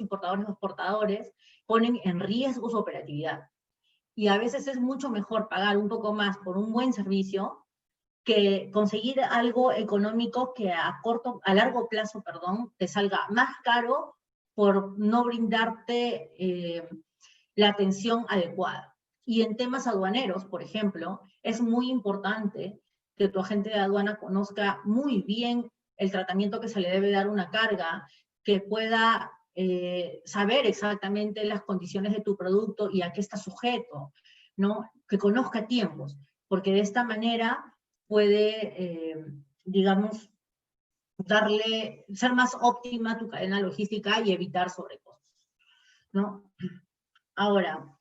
importadores o exportadores ponen en riesgo su operatividad. Y a veces es mucho mejor pagar un poco más por un buen servicio que conseguir algo económico que a largo plazo, perdón, te salga más caro por no brindarte la atención adecuada. Y en temas aduaneros, por ejemplo, es muy importante que tu agente de aduana conozca muy bien el tratamiento que se le debe dar a una carga, que pueda saber exactamente las condiciones de tu producto y a qué está sujeto. ¿no? Que conozca tiempos, porque de esta manera puede, digamos, ser más óptima tu cadena logística y evitar sobrecostos, ¿no? Ahora,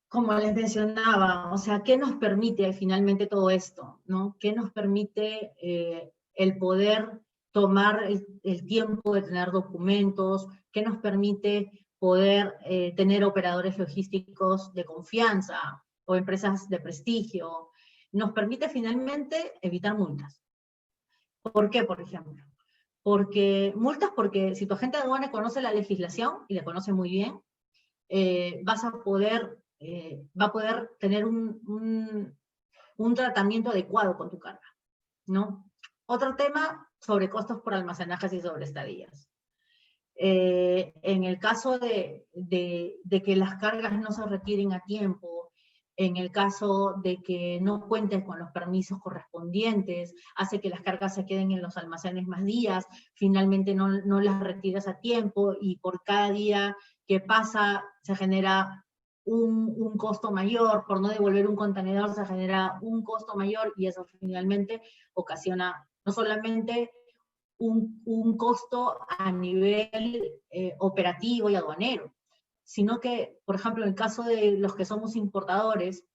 como les mencionaba, o sea, ¿qué nos permite finalmente todo esto? ¿No? ¿Qué nos permite el poder tomar el tiempo de tener documentos? ¿Qué nos permite poder tener operadores logísticos de confianza o empresas de prestigio? Nos permite finalmente evitar multas. ¿Por qué, por ejemplo? Porque si tu agente de aduana conoce la legislación, y la conoce muy bien, va a poder tener un tratamiento adecuado con tu carga, ¿no? Otro tema, sobre costos por almacenajes y sobre estadías. En el caso de que las cargas no se retiren a tiempo, en el caso de que no cuentes con los permisos correspondientes, hace que las cargas se queden en los almacenes más días, finalmente no las retiras a tiempo y por cada día que pasa se genera un costo mayor, por no devolver un contenedor se genera un costo mayor y eso finalmente ocasiona no solamente un costo a nivel operativo y aduanero, sino que, por ejemplo, en el caso de los que somos importadores,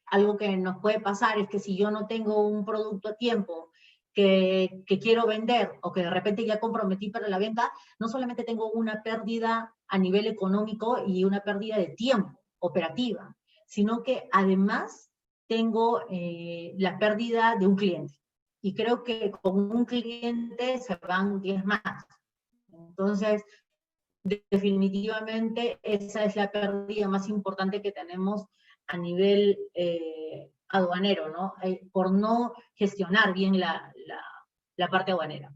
algo que nos puede pasar es que si yo no tengo un producto a tiempo que quiero vender o que de repente ya comprometí para la venta, no solamente tengo una pérdida a nivel económico y una pérdida de tiempo operativa, sino que además tengo la pérdida de un cliente. Y creo que con un cliente se van 10 más. Entonces, definitivamente esa es la pérdida más importante que tenemos a nivel aduanero, ¿no? Por no gestionar bien la parte aduanera.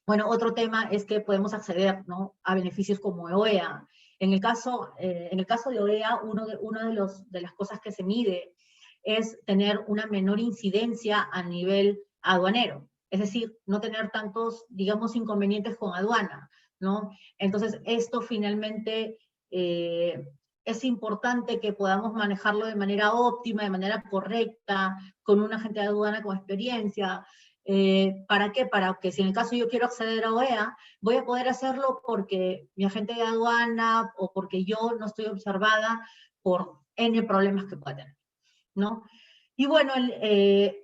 Bueno, otro tema es que podemos acceder, ¿no?, a beneficios como OEA. En el caso de OEA, una de las cosas que se mide es tener una menor incidencia a nivel aduanero, es decir, no tener tantos, digamos, inconvenientes con aduana, ¿no? Entonces, esto finalmente es importante que podamos manejarlo de manera óptima, de manera correcta, con un agente de aduana con experiencia. ¿Para qué? Para que si en el caso yo quiero acceder a OEA, voy a poder hacerlo porque mi agente de aduana o porque yo no estoy observada por N problemas que pueda tener, ¿no? Y bueno,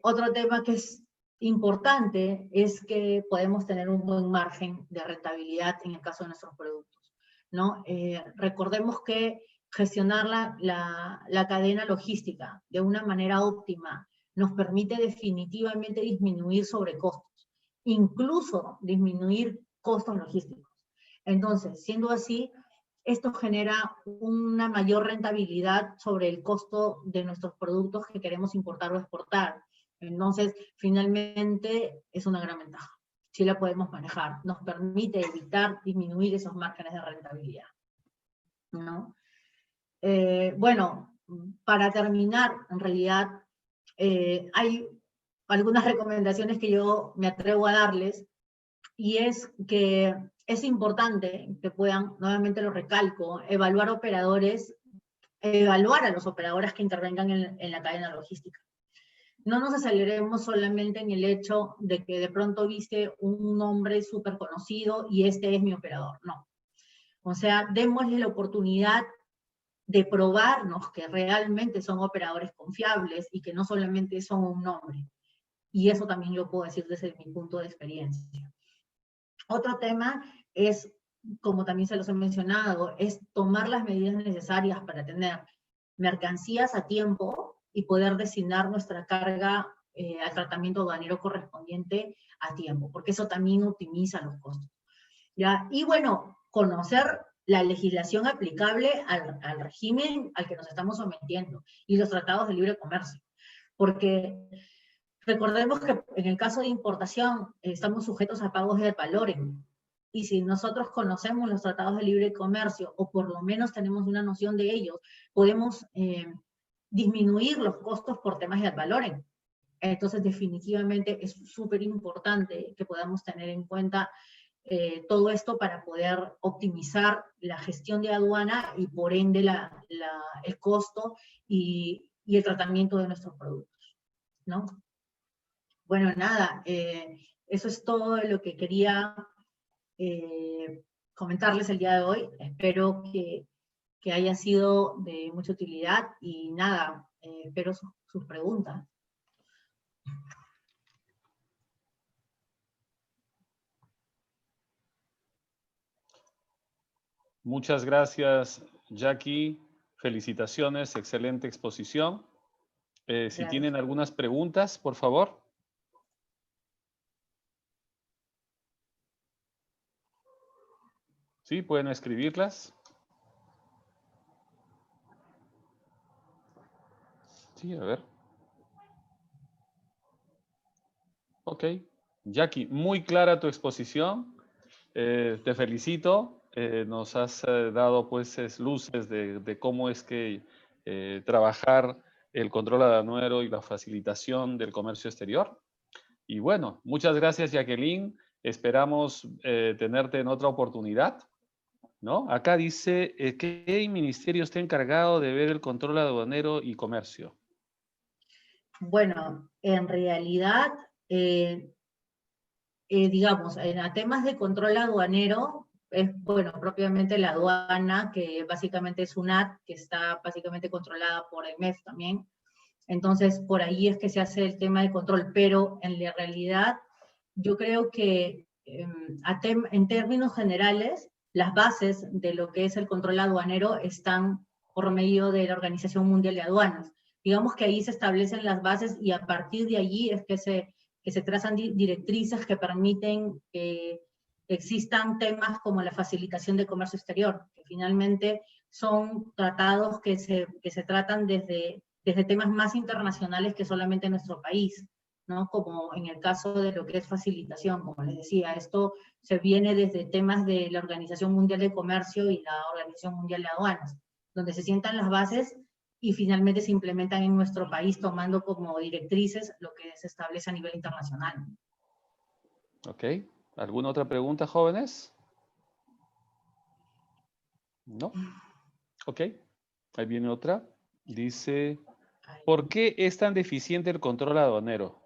otro tema que es importante es que podemos tener un buen margen de rentabilidad en el caso de nuestros productos, ¿no? Recordemos que gestionar la cadena logística de una manera óptima nos permite definitivamente disminuir sobrecostos, incluso disminuir costos logísticos. Entonces, siendo así, esto genera una mayor rentabilidad sobre el costo de nuestros productos que queremos importar o exportar. Entonces, finalmente, es una gran ventaja. Sí la podemos manejar. Nos permite evitar disminuir esos márgenes de rentabilidad, ¿no? Bueno, para terminar, en realidad, hay algunas recomendaciones que yo me atrevo a darles, y es que es importante que puedan, nuevamente lo recalco, evaluar a los operadores que intervengan en la cadena logística. No nos aceleremos solamente en el hecho de que de pronto viste un nombre súper conocido y este es mi operador, no. O sea, démosle la oportunidad de probarnos que realmente son operadores confiables y que no solamente son un nombre. Y eso también yo puedo decir desde mi punto de experiencia. Otro tema es, como también se los he mencionado, es tomar las medidas necesarias para tener mercancías a tiempo y poder designar nuestra carga al tratamiento aduanero correspondiente a tiempo, porque eso también optimiza los costos, ¿ya? Y bueno, conocer la legislación aplicable al régimen al que nos estamos sometiendo y los tratados de libre comercio, porque recordemos que en el caso de importación estamos sujetos a pagos de valores, y si nosotros conocemos los tratados de libre comercio, o por lo menos tenemos una noción de ellos, podemos disminuir los costos por temas de valores. Entonces definitivamente es súper importante que podamos tener en cuenta todo esto para poder optimizar la gestión de aduana y por ende el costo y el tratamiento de nuestros productos, ¿no? Bueno, nada, eso es todo lo que quería comentarles el día de hoy. Espero que haya sido de mucha utilidad y nada, espero sus preguntas. Muchas gracias, Jackie. Felicitaciones, excelente exposición. Si tienen algunas preguntas, por favor. Sí, pueden escribirlas. Sí, a ver. Ok. Jackie, muy clara tu exposición. Te felicito. Nos has dado pues luces de cómo es que trabajar el control aduanero y la facilitación del comercio exterior. Y bueno, muchas gracias, Jacqueline. Esperamos tenerte en otra oportunidad, ¿no? Acá dice, ¿qué ministerio está encargado de ver el control aduanero y comercio? Bueno, en realidad, digamos, en temas de control aduanero, es, bueno, propiamente la aduana, que básicamente es UNAT, que está básicamente controlada por el MEF también. Entonces, por ahí es que se hace el tema de control, pero en la realidad, yo creo que en términos generales, las bases de lo que es el control aduanero están por medio de la Organización Mundial de Aduanas. Digamos que ahí se establecen las bases y a partir de allí es que se trazan directrices que permiten que existan temas como la facilitación de comercio exterior, que finalmente son tratados que se tratan desde temas más internacionales que solamente nuestro país, ¿no? Como en el caso de lo que es facilitación, como les decía, esto se viene desde temas de la Organización Mundial de Comercio y la Organización Mundial de Aduanas, donde se sientan las bases y finalmente se implementan en nuestro país tomando como directrices lo que se establece a nivel internacional. Ok. ¿Alguna otra pregunta, jóvenes? ¿No? Ok. Ahí viene otra. Dice, ¿por qué es tan deficiente el control aduanero?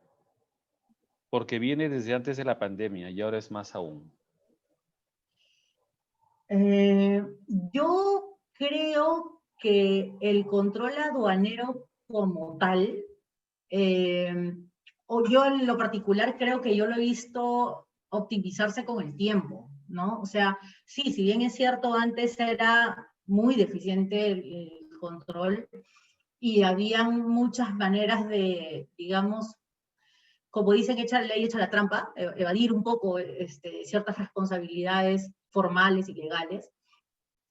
Porque viene desde antes de la pandemia y ahora es más aún. Yo creo que el control aduanero como tal, o yo en lo particular creo que yo lo he visto optimizarse con el tiempo, ¿no? O sea, sí, si bien es cierto, antes era muy deficiente el control y habían muchas maneras de, digamos, como dicen, echa la ley, echa la trampa, evadir un poco ciertas responsabilidades formales y legales.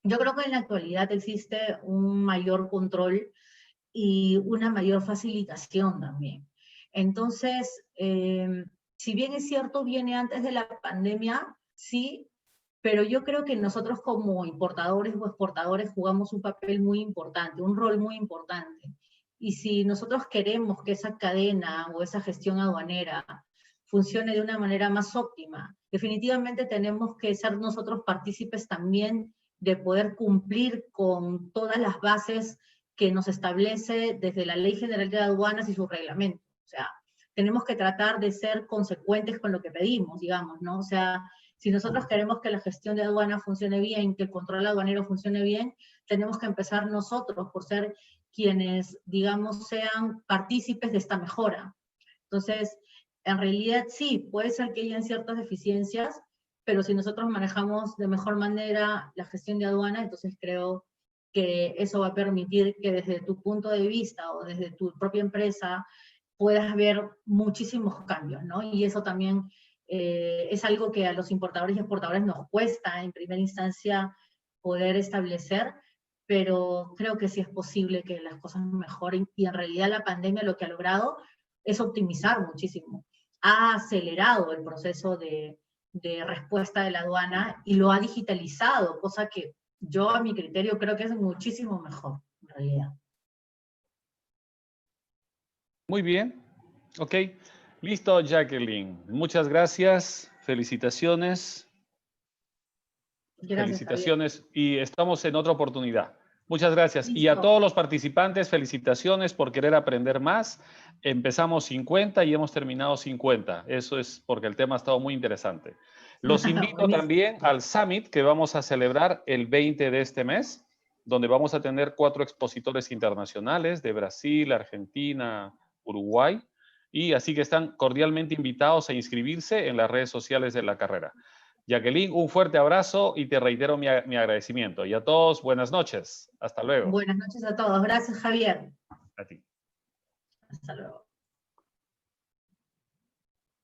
Yo creo que en la actualidad existe un mayor control y una mayor facilitación también. Entonces, si bien es cierto, viene antes de la pandemia, sí, pero yo creo que nosotros como importadores o exportadores jugamos un papel muy importante, un rol muy importante. Y si nosotros queremos que esa cadena o esa gestión aduanera funcione de una manera más óptima, definitivamente tenemos que ser nosotros partícipes también de poder cumplir con todas las bases que nos establece desde la Ley General de Aduanas y su reglamento. O sea, tenemos que tratar de ser consecuentes con lo que pedimos, digamos, ¿no? O sea, si nosotros queremos que la gestión de aduana funcione bien, que el control aduanero funcione bien, tenemos que empezar nosotros por ser quienes, digamos, sean partícipes de esta mejora. Entonces, en realidad sí, puede ser que hayan ciertas deficiencias, pero si nosotros manejamos de mejor manera la gestión de aduana, entonces creo que eso va a permitir que desde tu punto de vista o desde tu propia empresa puedas ver muchísimos cambios, ¿no? Y eso también es algo que a los importadores y exportadores nos cuesta en primera instancia poder establecer, pero creo que sí es posible que las cosas mejoren y en realidad la pandemia lo que ha logrado es optimizar muchísimo. Ha acelerado el proceso de respuesta de la aduana y lo ha digitalizado, cosa que yo a mi criterio creo que es muchísimo mejor, en realidad. Muy bien. Ok. Listo, Jacqueline. Muchas gracias. Felicitaciones. Gracias, Felicitaciones y estamos en otra oportunidad. Muchas gracias. Listo. Y a todos los participantes, felicitaciones por querer aprender más. Empezamos 50 y hemos terminado 50. Eso es porque el tema ha estado muy interesante. Los invito también al Summit que vamos a celebrar el 20 de este mes, donde vamos a tener 4 expositores internacionales de Brasil, Argentina, Uruguay. Y así que están cordialmente invitados a inscribirse en las redes sociales de la carrera. Jacqueline, un fuerte abrazo y te reitero mi agradecimiento. Y a todos, buenas noches. Hasta luego. Buenas noches a todos. Gracias, Javier. A ti. Hasta luego.